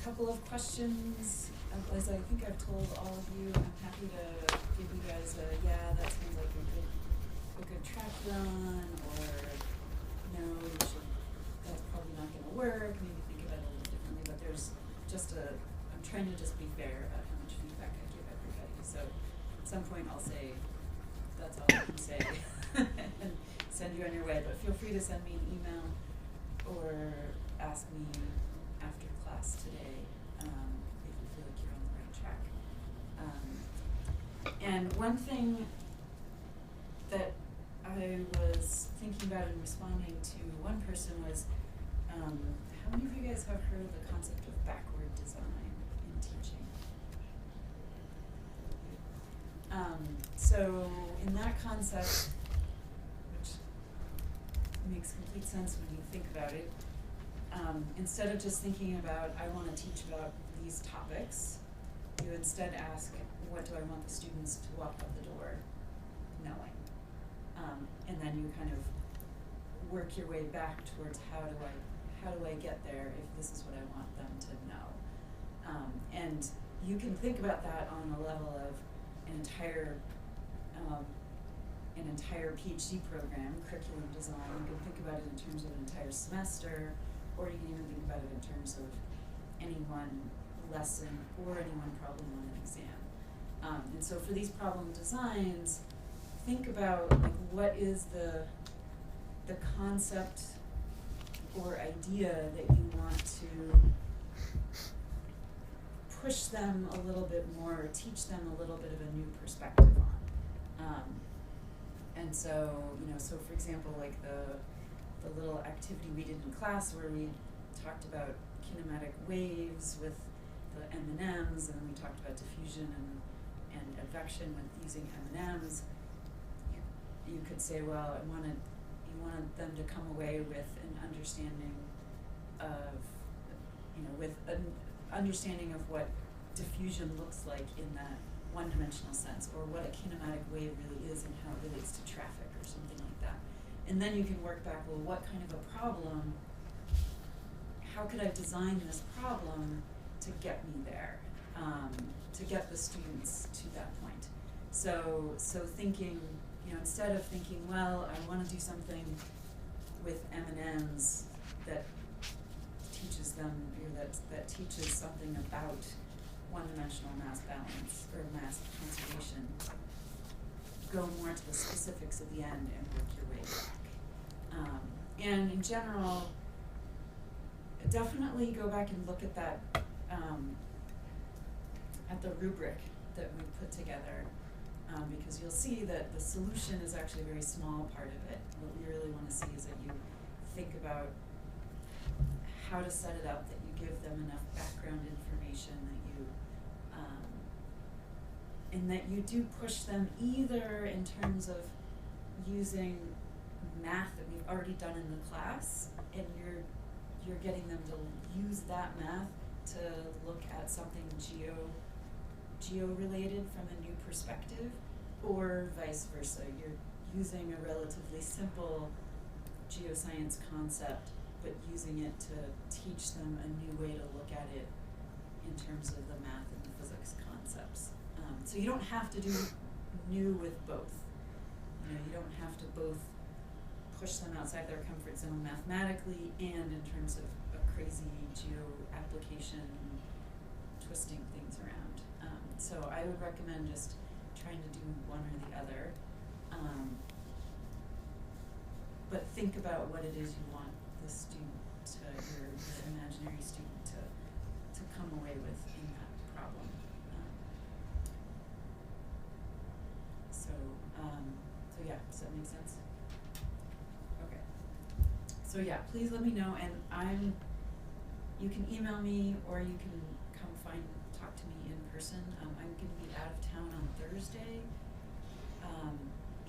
couple of questions. As I think I've told all of you, I'm happy to give you guys a, yeah, that seems like a good track run, or no, that's probably not going to work, maybe think about it a little differently, but there's just I'm trying to just be fair about how much feedback I give everybody. So at some point I'll say, that's all I can say, and send you on your way, but feel free to send me an email or ask me after class today if you feel like you're on the right track. And one thing that I was thinking about in responding to one person was, how many of you guys have heard of the concept of backward design in teaching? So in that concept, which makes complete sense when you think about it, instead of just thinking about, I want to teach about these topics, you instead ask, what do I want the students to walk out the door knowing? And then you kind of work your way back towards how do I get there if this is what I want them to know? And you can think about that on the level of an entire PhD program, curriculum design. You can think about it in terms of an entire semester, or you can even think about it in terms of any one lesson or any one problem on an exam. And so for these problem designs, think about like what is the concept or idea that you want to push them a little bit more, or teach them a little bit of a new perspective on. And so, so for example, like the little activity we did in class where we talked about kinematic waves with the M&Ms, and then we talked about diffusion and advection with using M&Ms. You could say, well, you wanted them to come away with an understanding of, with an understanding of what diffusion looks like in that one-dimensional sense, or what a kinematic wave really is and how it relates to traffic or something like that. And then you can work back, well, what kind of a problem, how could I design this problem to get me there, to get the students to that point? So thinking, instead of thinking, well, I want to do something with M&Ms that teaches them, or that teaches something about one-dimensional mass balance or mass conservation, go more to the specifics at the end and work your way back. And in general, definitely go back and look at that, at the rubric that we put together, because you'll see that the solution is actually a very small part of it. What we really want to see is that you think about how to set it up, that you give them enough background information, and that you do push them either in terms of using math that we've already done in the class, and you're getting them to use that math to look at something geo-related from a new perspective, or vice versa. You're using a relatively simple geoscience concept, but using it to teach them a new way to look at it in terms of the math and the physics concepts. So you don't have to do new with both. You don't have to both push them outside their comfort zone mathematically and in terms of a crazy geo-application, twisting things around. So I would recommend just trying to do one or the other. But think about what it is you want the student, your imaginary student, to come away with in that problem. So yeah, does that make sense? Okay. So yeah, please let me know, and you can email me or you can come talk to me in person. I'm going to be out of town on Thursday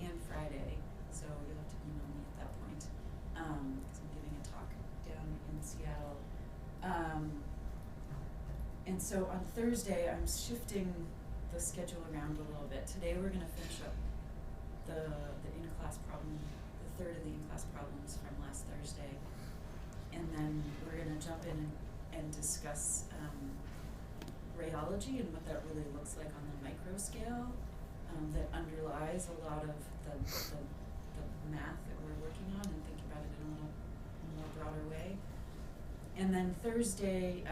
and Friday, so you'll have to email me at that point, because I'm giving a talk down in Seattle. And so on Thursday, I'm shifting the schedule around a little bit. Today we're going to finish up the in-class problem, the third of the in-class problems from last Thursday, and then we're going to jump in and and discuss rheology and what that really looks like on the micro scale that underlies a lot of the math that we're working on, and think about it in a little more broader way. And then Thursday,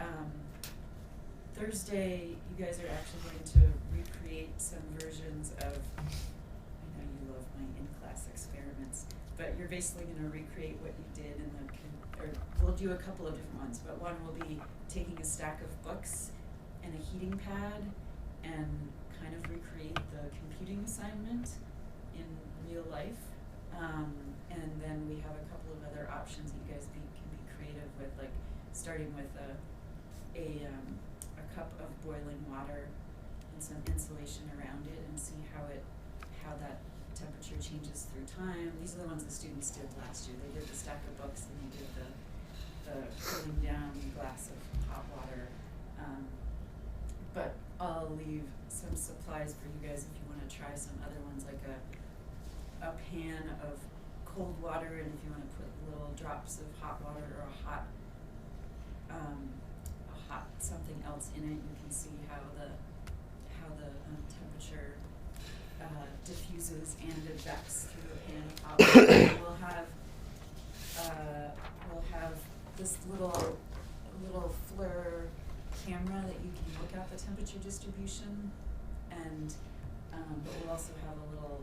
you guys are actually going to recreate some versions of, I know you love my in-class experiments, but you're basically going to recreate what you did in the, or we'll do a couple of different ones, but one will be taking a stack of books and a heating pad and kind of recreate the computing assignment in real life. And then we have a couple of other options you guys can be creative with, like starting with a cup of boiling water and some insulation around it, and see how that temperature changes through time. These are the ones the students did last year. They did the stack of books and they did the cooling down glass of hot water. But I'll leave some supplies for you guys if you want to try some other ones, like a pan of cold water, and if you want to put little drops of hot water or a hot something else in it, you can see how the temperature diffuses and adjusts through a pan of hot water. We'll have this little FLIR camera that you can look at the temperature distribution, and but we'll also have a little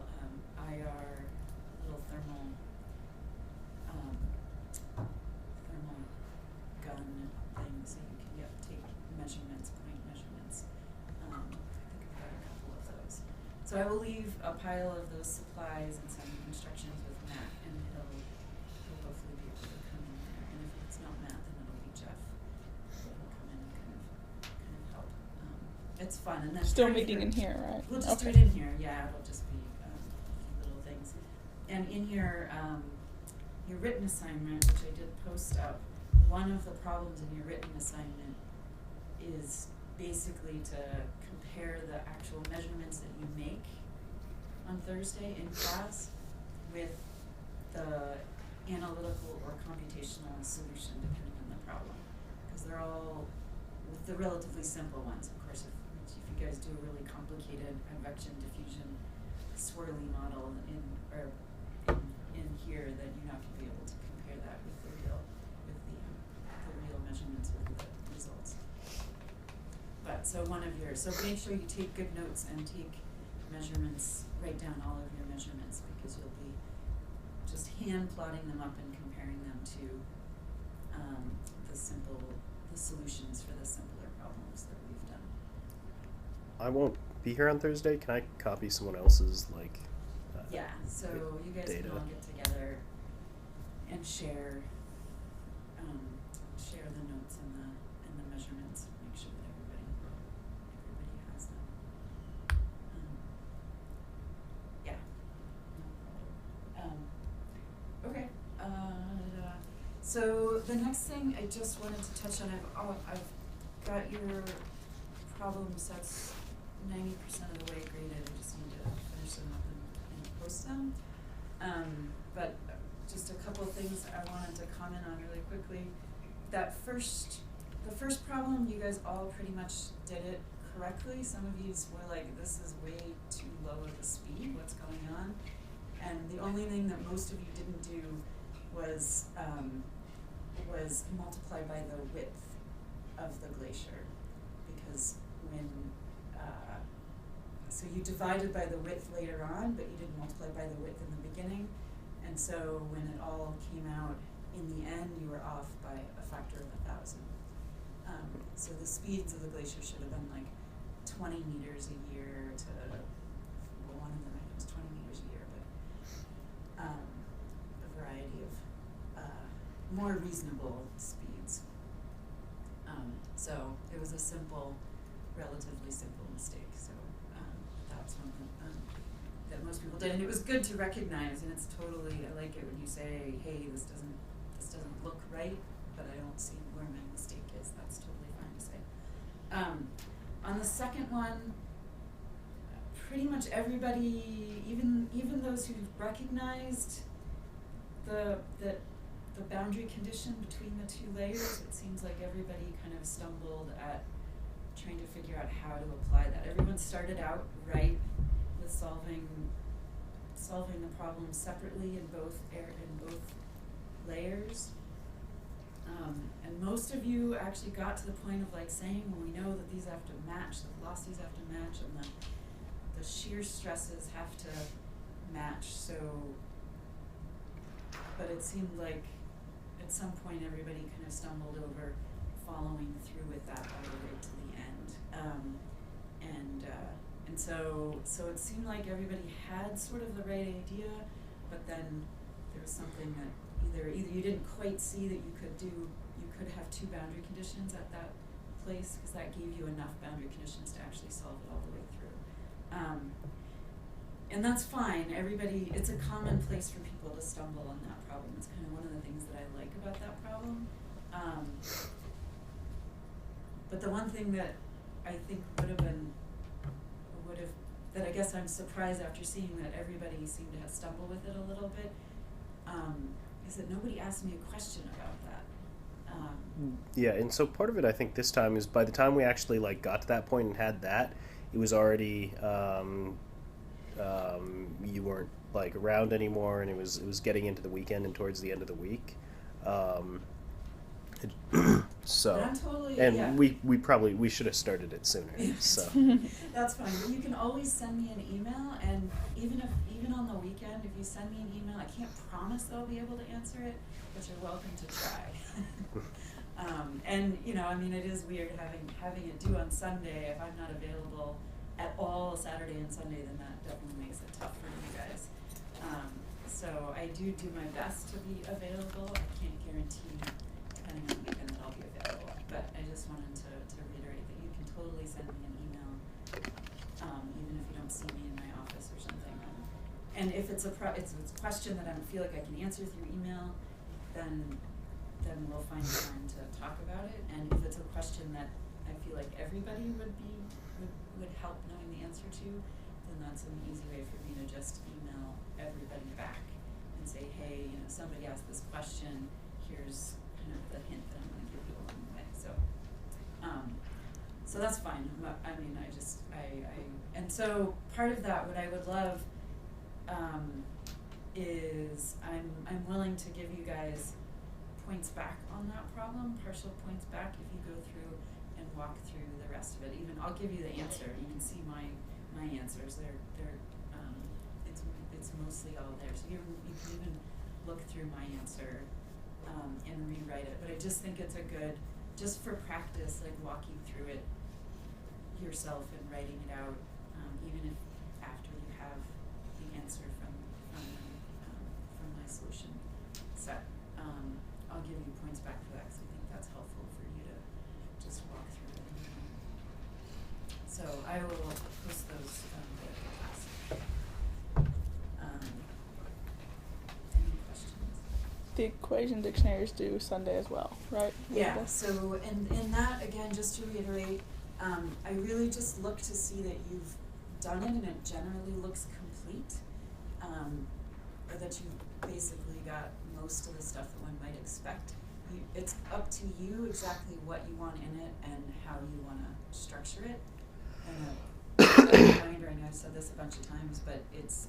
IR, little thermal gun thing, so you can take measurements, point measurements. I think I've got a couple of those. So I will leave a pile of those supplies and some instructions with Matt, and he'll hopefully be able to come in there. And if it's not Matt, then it'll be Jeff. He'll come in and kind of help. It's fun, and then still meeting in here, right? We'll just do okay. it in here. Yeah, it'll just be little things. And in your written assignment, which I did post up, one of the problems in your written assignment is basically to compare the actual measurements that you make on Thursday in class with the analytical or computational solution, depending on the problem. Because they're all, with the relatively simple ones, of course, if you guys do a really complicated convection diffusion swirly model in here, then you're not going to be able to compare that with the real measurements with the results. But so make sure you take good notes and take measurements, write down all of your measurements, because you'll be just hand plotting them up and comparing them to the solutions for the simpler problems that we've done. I won't be here on Thursday. Can I copy someone else's yeah, so you guys data? can all get together and share the notes and the measurements, make sure that everybody has them. Yeah, no problem. Okay. So the next thing I just wanted to touch on, I've got your problem sets 90% of the way graded. I just need to finish them up and post them. But just a couple of things I wanted to comment on really quickly. The first problem, you guys all pretty much did it correctly. Some of you were like, this is way too low of a speed, what's going on? And the only thing that most of you didn't do was multiply by the width of the glacier, because so you divided by the width later on, but you didn't multiply by the width in the beginning, and so when it all came out in the end, you were off by a factor of 1,000. So the speeds of the glacier should have been like 20 meters a year to, well, one of them I think was 20 meters a year, but a variety of more reasonable speeds. So it was a relatively simple mistake. So that's one that most people did, and it was good to recognize. And it's totally, I like it when you say, "Hey, this doesn't look right," but I don't see where my mistake is. That's totally fine to say. On the second one, pretty much everybody, even those who recognized that the boundary condition between the two layers, it seems like everybody kind of stumbled at trying to figure out how to apply that. Everyone started out right with solving the problem separately in both layers. And most of you actually got to the point of like saying, well, we know that these have to match, the velocities have to match, and the shear stresses have to match. So, but it seemed like at some point everybody kind of stumbled over following through with that all the way to the end. And so it seemed like everybody had sort of the right idea, but then there was something that either you didn't quite see that you could have two boundary conditions at that place, because that gave you enough boundary conditions to actually solve it all the way through. And that's fine. It's a common place for people to stumble on that problem. It's kind of one of the things that I like about that problem. But the one thing that I think that I guess I'm surprised after seeing that everybody seemed to have stumbled with it a little bit, is that nobody asked me a question about that. Yeah, and so part of it I think this time is by the time we actually like got to that point and had that, it was already you weren't like around anymore, and it was getting into the weekend and towards the end of the week. So yeah. we should have started it sooner. So That's fine. But you can always send me an email, and even on the weekend, if you send me an email, I can't promise that I'll be able to answer it, but you're welcome to try. And it is weird having it due on Sunday. If I'm not available at all Saturday and Sunday, then that definitely makes it tough for you guys. So I do my best to be available. I can't guarantee, depending on the weekend, that I'll be available. But I just wanted to reiterate that you can totally send me an email, even if you don't see me in my office or something. And if it's a question that I feel like I can answer through email, then we'll find time to talk about it. And if it's a question that I feel like everybody would help knowing the answer to, then that's an easy way for me to just email everybody back and say, hey, somebody asked this question, here's kind of the hint that I'm going to give you along the way. So that's fine. And so part of that, what I would love is I'm willing to give you guys points back on that problem, partial points back, if you go through and walk through the rest of it. Even I'll give you the answer. You can see my answers. It's mostly all there. So you can even look through my answer and rewrite it. But I just think it's a good, just for practice, like walking through it yourself and writing it out, even if after you have the answer from my solution set. I'll give you points back for that, because I think that's helpful for you to just walk through it. So I will post those later in class. Any questions? The equation dictionaries due Sunday as well, right? Yeah, so in that, again, just to reiterate, I really just look to see that you've done it and it generally looks complete, or that you've basically got most of the stuff that one might expect. It's up to you exactly what you want in it and how you want to structure it. And a reminder, I know I've said this a bunch of times, but it's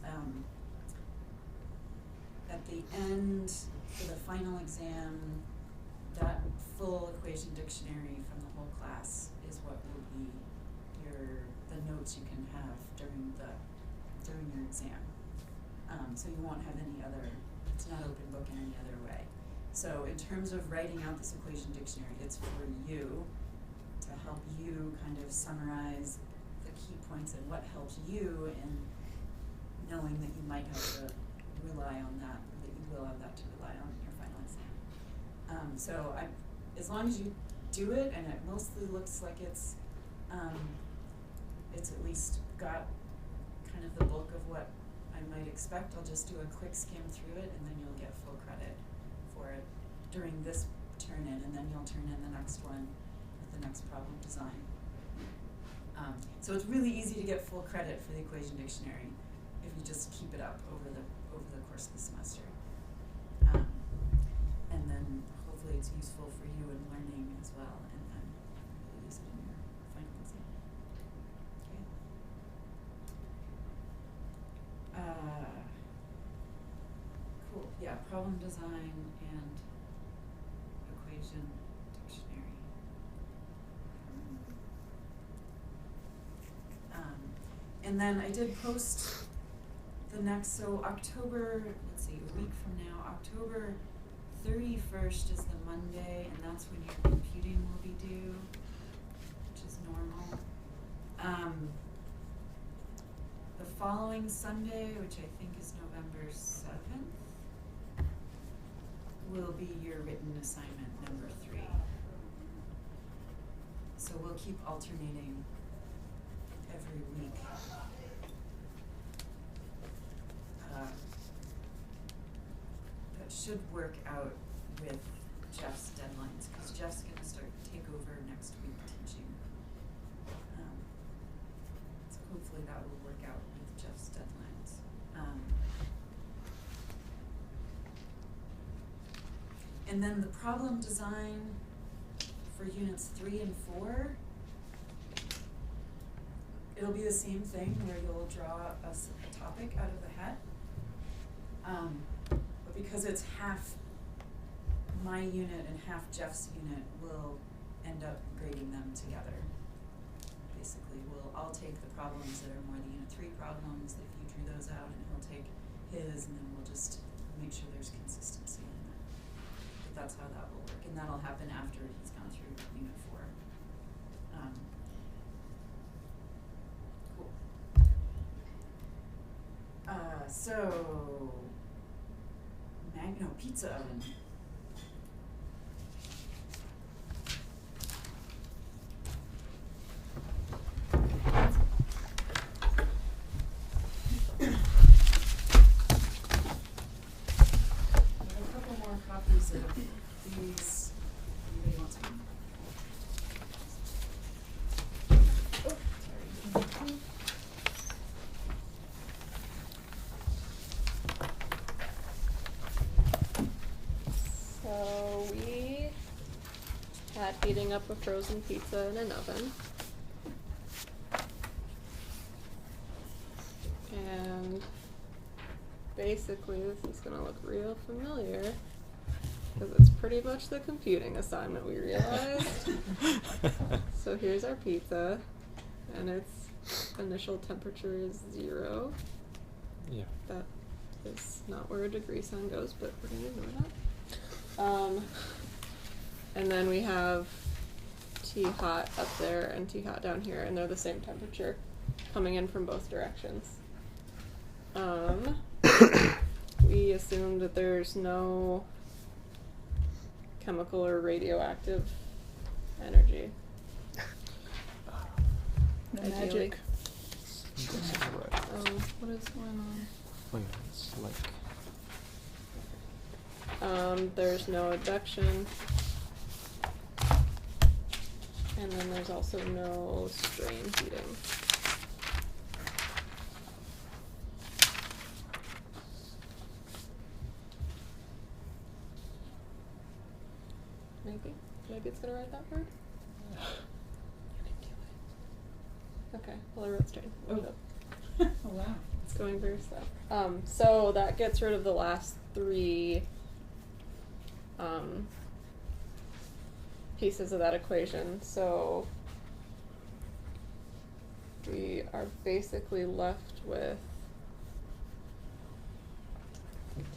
at the end for the final exam, that full equation dictionary from the whole class is what will be the notes you can have during your exam. So you won't have any other, it's not open book in any other way. So in terms of writing out this equation dictionary, it's for you, to help you kind of summarize the key points and what helps you in knowing that you might have to rely on that, or that you will have that to rely on in your final exam. So as long as you do it, and it mostly looks like it's at least got kind of the bulk of what I might expect, I'll just do a quick skim through it, and then you'll get full credit for it during this turn-in, and then you'll turn in the next one with the next problem design. So it's really easy to get full credit for the equation dictionary if you just keep it up over the course of the semester. and then hopefully it's useful for you in learning as well, and then you'll use it in your final exam. Okay. Cool. Yeah, problem design and equation dictionary. And then I did post the next, so October, let's see, a week from now, October 31st is the Monday, and that's when your computing will be due, which is normal. The following Sunday, which I think is November 7th, will be your written assignment number 3. So we'll keep alternating every week. That should work out with Jeff's deadlines, because Jeff's going to take over next week teaching. So hopefully that will work out with Jeff's deadlines. And then the problem design for units 3 and 4, it'll be the same thing where you'll draw a topic out of the hat. But because it's half my unit and half Jeff's unit, we'll end up grading them together. Basically, I'll take the problems that are more the unit 3 problems, if you drew those out, and he'll take his, and then we'll just make sure there's consistency in that. But that's how that will work, and that'll happen after he's gone through unit 4. Cool. So, pizza oven. A couple more copies of these. Anybody wants one? Oh, sorry. So we had heating up a frozen pizza in an oven. And basically this is gonna look real familiar because it's pretty much the computing assignment we realized. So here's our pizza and its initial temperature is 0. Yeah. That is not where a degree sign goes, but we're gonna ignore that. And then we have T-hot up there and T-hot down here, and they're the same temperature coming in from both directions. We assume that there's no chemical or radioactive energy. No Ideally. magic. Right. What is going on? Oh, yeah, it's like There's no adduction. And then there's also no strain heating. Maybe it's gonna write that word? Okay, well I wrote strain. Oh. So Oh, wow. it's going very slow. So that gets rid of the last 3 pieces of that equation. So we are basically left with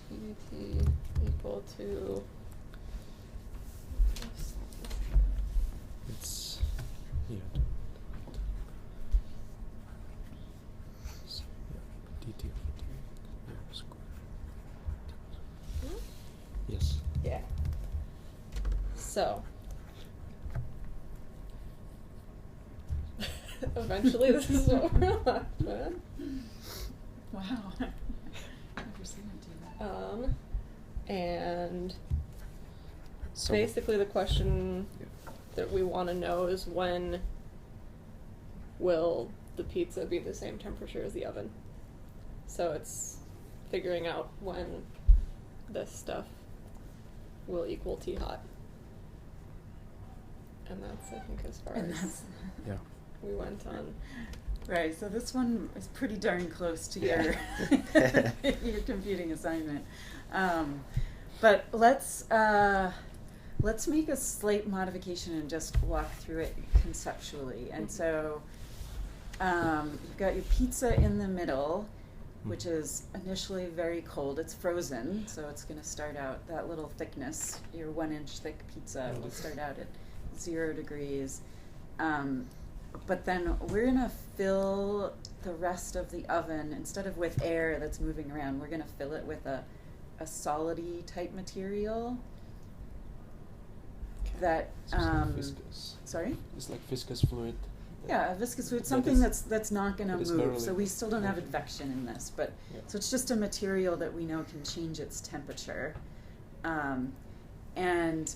TDT equal to it's yeah. So, yeah, dt over d squared. Yes. yeah. So eventually this is what we're left with. Wow. Never seen it do that. And So basically the question yeah. that we want to know is when will the pizza be the same temperature as the oven? So it's figuring out when this stuff will equal T hot. And that's, I think, as far And as that's Yeah. we went on. right. So this one is pretty darn close to your your computing assignment. But let's make a slight modification and just walk through it conceptually. And Mhm. so you've got your pizza in the middle, which is initially very cold. It's frozen, so it's going to start out that little thickness. Your 1-inch thick pizza will start out at 0 degrees. But then we're going to fill the rest of the oven, instead of with air that's moving around, we're going to fill it with a solidy type material that, So it's like viscous. sorry? It's like viscous fluid. Yeah, a viscous fluid, that something is- that's not going to that is move. barely So we still don't have moving. advection in this, but Yeah. so it's just a material that we know can change its temperature, and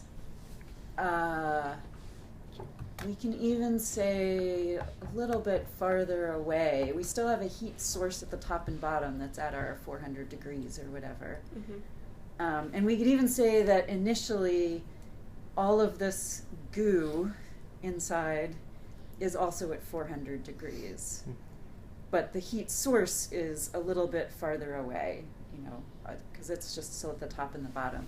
we can even say a little bit farther away. We still have a heat source at the top and bottom that's at our 400 degrees or whatever. Mm-hmm. And we could even say that initially all of this goo inside is also at 400 degrees. Mm. But the heat source is a little bit farther away, you know, because it's just still at the top and the bottom.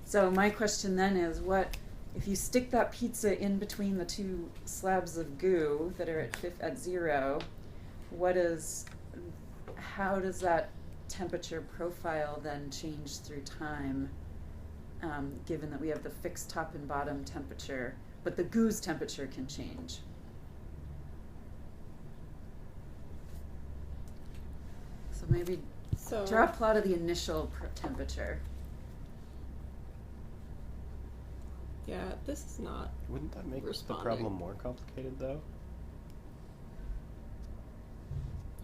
So my question then is, what if you stick that pizza in between the two slabs of goo that are at 0? How does that temperature profile then change through time, given that we have the fixed top and bottom temperature, but the goo's temperature can change? So maybe So draw a plot of the initial temperature. yeah, this is not. Wouldn't that make Responding. the problem more complicated, though?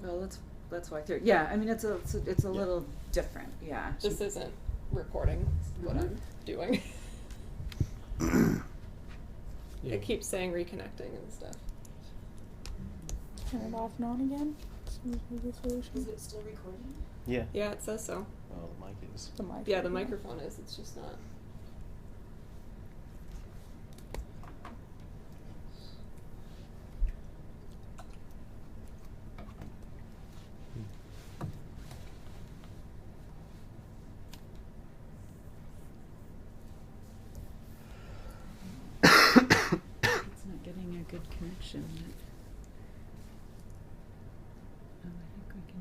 Well, let's walk through. Yeah, I mean it's a Yeah. little different. Yeah. This isn't recording what Mhm. I'm doing. Yeah. It keeps saying reconnecting and stuff. Turn it off and on again. Seems to be the solution. Is it still recording? Yeah. Yeah, it says so. Oh, the mic is. The mic. Yeah, the microphone is. It's just not. It's not getting a good connection. Oh, I think we can.